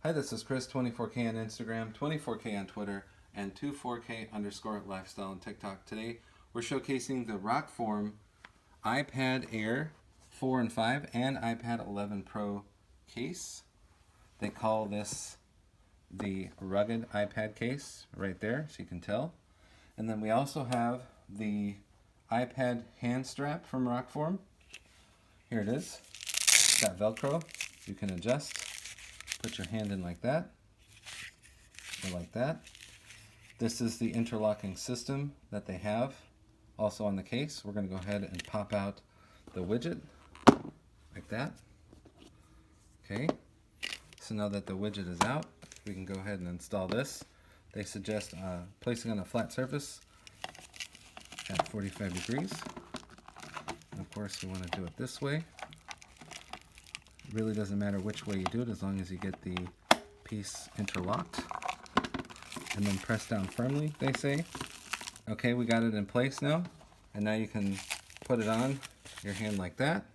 Hi, this is Chris, 24K on Instagram, 24K on Twitter, and 24K_lifestyle on TikTok. Today, we're showcasing the Rokform iPad Air 4 and 5 and iPad 11 Pro case. They call this the rugged iPad case right there, so you can tell. And then we also have the iPad Handstrap from Rokform. Here it is. It's got Velcro. You can adjust. Put your hand in like that, or like that. This is the interlocking system that they have also on the case. We're going to go ahead and pop out the widget like that. Okay, so now that the widget is out, we can go ahead and install this. They suggest placing on a flat surface at 45 degrees. And of course, we want to do it this way. It really doesn't matter which way you do it as long as you get the piece interlocked. And then press down firmly, they say. Okay, we got it in place now. And now you can put it on your hand like that.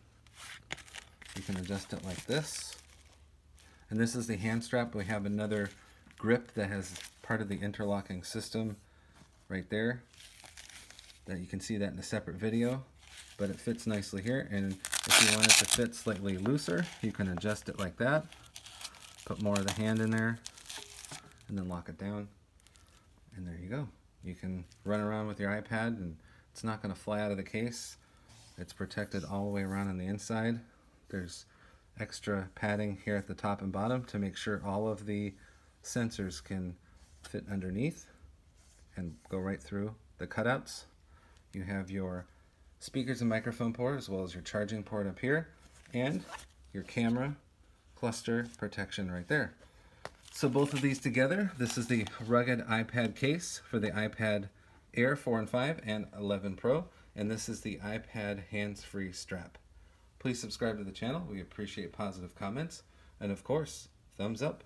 You can adjust it like this. And this is the hand strap. We have another grip that has part of the interlocking system right there. That you can see that in a separate video. But it fits nicely here, and if you want it to fit slightly looser, you can adjust it like that. Put more of the hand in there, and then lock it down. And there you go. You can run around with your iPad, and it's not going to fly out of the case. It's protected all the way around on the inside. There's extra padding here at the top and bottom to make sure all of the sensors can fit underneath and go right through the cutouts. You have your speakers and microphone port, as well as your charging port up here, and your camera cluster protection right there. So both of these together, this is the rugged iPad case for the iPad Air 4 and 5 and 11 Pro, and this is the iPad hands-free strap. Please subscribe to the channel. We appreciate positive comments, and of course, thumbs up.